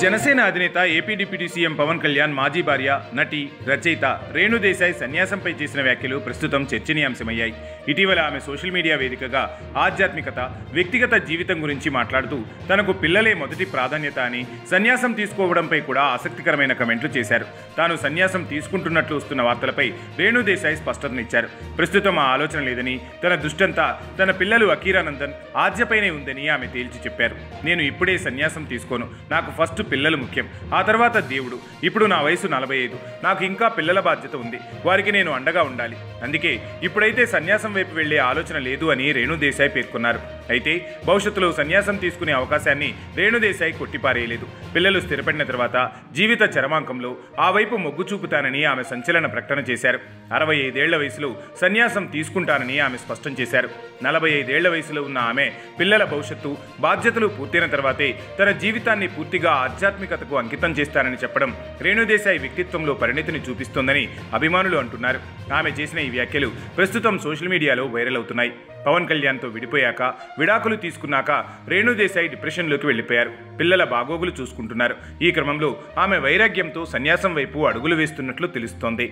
జనసేన అధినేత AP deputy CM Pawan Kalyan మాజీ భార్య నటి రచయిత రేణు దేశాయ్ సన్యాసంపై చేసిన వ్యాఖ్యలు ప్రస్తుతం చర్చనీయాంశమయ్యాయి. ఇటీవల ఆమె సోషల్ మీడియా వేదికగా ఆధ్యాత్మికత, వ్యక్తిగత జీవితం గురించి మాట్లాడుతూ తనకు పిల్లలే మొదటి ప్రాధాన్యత అని, సన్యాసం తీసుకోవడంపై కూడా ఆసక్తికరమైన కమెంట్లు చేశారు. తాను సన్యాసం తీసుకుంటున్నట్లు వస్తున్న వార్తలపై రేణు దేశాయ్ స్పష్టతనిచ్చారు. ప్రస్తుతం ఆ ఆలోచన లేదని, తన దృష్టంతా తన పిల్లలు అకీరానందన్, ఆద్యపైనే ఉందని ఆమె తేల్చి చెప్పారు. నేను ఇప్పుడే సన్యాసం తీసుకోను, నాకు ఫస్ట్ పిల్లలు ముఖ్యం, ఆ తర్వాత దేవుడు. ఇప్పుడు నా వయసు 45, నాకు ఇంకా పిల్లల బాధ్యత ఉంది, వారికి నేను అండగా ఉండాలి. అందుకే ఇప్పుడైతే సన్యాసం వైపు వెళ్లే ఆలోచన లేదు అని రేణు దేశాయ్ పేర్కొన్నారు. అయితే భవిష్యత్తులో సన్యాసం తీసుకునే అవకాశాన్ని రేణు దేశాయ్ కొట్టిపారేయలేదు. పిల్లలు స్థిరపడిన తర్వాత జీవిత చరమాంకంలో ఆ వైపు మొగ్గు చూపుతానని ఆమె సంచలన ప్రకటన చేశారు. 65 ఏళ్ల వయసులో సన్యాసం తీసుకుంటానని ఆమె స్పష్టం చేశారు. 45 ఏళ్ల వయసులో ఉన్న ఆమె పిల్లల భవిష్యత్తు, బాధ్యతలు పూర్తయిన తర్వాతే తన జీవితాన్ని పూర్తిగా ఆధ్యాత్మికతకు అంకితం చేస్తానని చెప్పడం రేణు దేశాయ్ వ్యక్తిత్వంలో పరిణతిని చూపిస్తోందని అభిమానులు అంటున్నారు. ఆమె చేసిన ఈ వ్యాఖ్యలు ప్రస్తుతం సోషల్ మీడియాలో వైరల్ అవుతున్నాయి. పవన్ కళ్యాణ్తో విడిపోయాక, విడాకులు తీసుకున్నాక రేణు దేశాయ్ డిప్రెషన్లోకి వెళ్లిపోయారు. పిల్లల బాగోగులు చూసుకుంటున్నారు. ఈ క్రమంలో ఆమె వైరాగ్యంతో సన్యాసం వైపు అడుగులు వేస్తున్నట్లు తెలుస్తోంది.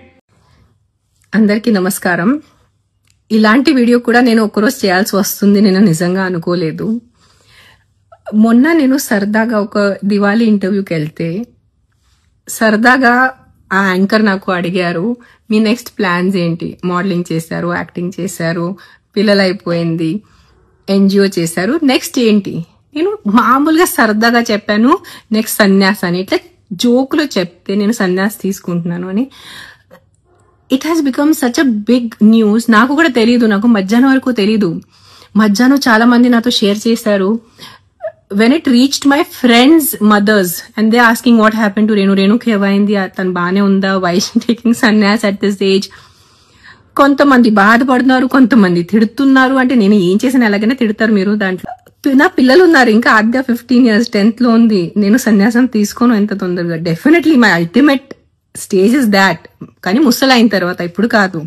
అందరికీ నమస్కారం. ఇలాంటి వీడియో కూడా నేను ఒకరోజు చేయాల్సి వస్తుంది నేను నిజంగా అనుకోలేదు. మొన్న నేను సరదాగా ఒక దివాళీ ఇంటర్వ్యూకి వెళ్తే సరదాగా ఆ యాంకర్ నాకు అడిగారు, మీ నెక్స్ట్ ప్లాన్స్ ఏంటి? మోడలింగ్ చేశారు, యాక్టింగ్ చేశారు, పిల్లలు అయిపోయింది, ఎన్జిఓ చేశారు, నెక్స్ట్ ఏంటి? నేను మామూలుగా సరదాగా చెప్పాను నెక్స్ట్ సన్యాస్ అని. ఇట్లా జోకులో చెప్తే నేను సన్యాస్ తీసుకుంటున్నాను అని it has become such a big news. నాకు కూడా తెలియదు, నాకు మధ్యాహ్నం వరకు తెలీదు. మధ్యాహ్నం చాలా మంది నాతో షేర్ చేశారు. When it reached my friends mothers and they asking what happen to Renu, రేణుకి ఏమైంది, తను బాగానే ఉందా, why she taking sanyas at this age. కొంతమంది బాధపడుతున్నారు, కొంతమంది తిడుతున్నారు. అంటే నేను ఏం చేసిన ఎలాగైనా తిడతారు మీరు. దాంట్లో నా పిల్లలు ఉన్నారు, ఇంకా ఆద్య 15 years 10th లో ఉంది. నేను సన్యాసం తీసుకోను ఎంత తొందరగా. Definitely my ultimate stage is that. కానీ ముసలైన తర్వాత, ఇప్పుడు కాదు.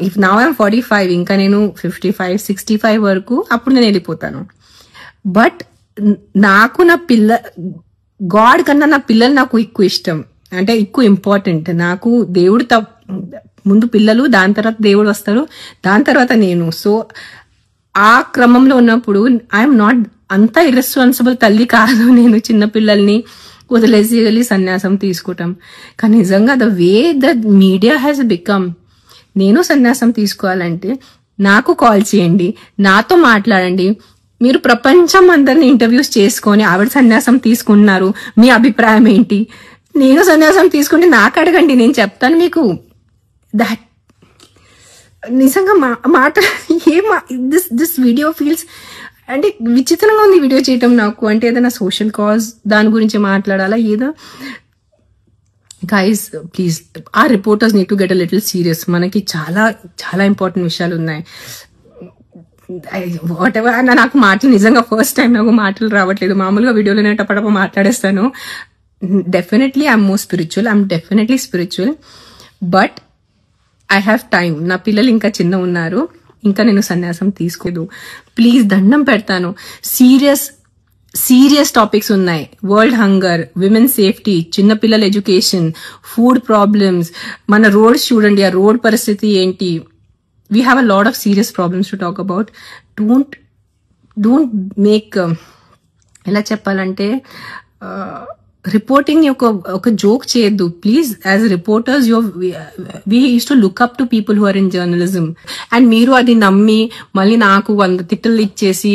ఇఫ్ నౌ ఐఎమ్ 45, ఇంకా నేను 55, 65 వరకు అప్పుడు నేను వెళ్ళిపోతాను. బట్ నాకు నా గాడ్ కన్నా నా పిల్లలు నాకు ఎక్కువ ఇష్టం, అంటే ఎక్కువ ఇంపార్టెంట్. నాకు దేవుడు ముందు పిల్లలు, దాని తర్వాత దేవుడు వస్తారు, దాని తర్వాత నేను. సో ఆ క్రమంలో ఉన్నప్పుడు ఐఎమ్ నాట్ అంత ఇర్రెస్పాన్సిబుల్ తల్లి కాదు నేను. చిన్న పిల్లల్ని వదిలేసి వెళ్ళి సన్యాసం తీసుకోవటం. కానీ నిజంగా the way the media has become, నేను సన్యాసం తీసుకోవాలంటే నాకు కాల్ చేయండి, నాతో మాట్లాడండి. మీరు ప్రపంచం అందరిని ఇంటర్వ్యూస్ చేసుకొని ఆవిడ సన్యాసం తీసుకుంటున్నారు, మీ అభిప్రాయం ఏంటి? నేను సన్యాసం తీసుకుంటే నాకు అడగండి, నేను చెప్తాను మీకు. దట్ నిజంగా మాట దిస్ వీడియో ఫీల్స్ అంటే విచిత్రంగా ఉంది వీడియో చేయటం నాకు. అంటే ఏదైనా సోషల్ కాజ్ దాని గురించి మాట్లాడాలా ఏదో. గైస్ ప్లీజ్, ఆ reporters need to get a little serious. మనకి చాలా చాలా ఇంపార్టెంట్ విషయాలు ఉన్నాయి. వాట్ ఎవర్, నాకు మాటలు నిజంగా ఫస్ట్ టైం నాకు మాటలు రావట్లేదు. మామూలుగా వీడియోలో నేను టపటప మాట్లాడేస్తాను. Definitely I'm more spiritual, I'm definitely spiritual, but I have time. నా పిల్లలు ఇంకా చిన్న ఉన్నారు, ఇంకా నేను సన్యాసం తీసుకోదు. ప్లీజ్ దండం పెడతాను. సీరియస్ టాపిక్స్ ఉన్నాయి. వరల్డ్ హంగర్, విమెన్ సేఫ్టీ, చిన్నపిల్లల ఎడ్యుకేషన్, ఫుడ్ ప్రాబ్లమ్స్, మన రోడ్స్ చూడండి, ఆ రోడ్ పరిస్థితి ఏంటి. We have a lot of serious problems to talk about. Don't make ఎలా చెప్పాలంటే రిపోర్టింగ్ ఒక జోక్ చేయొద్దు please. As reporters we use to look up to people who are in journalism. And మీరు అది నమ్మి మళ్ళీ నాకు 100 తిట్టులు ఇచ్చేసి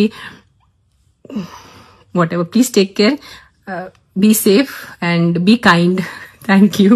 whatever. Please take care, be safe and be kind. Thank you.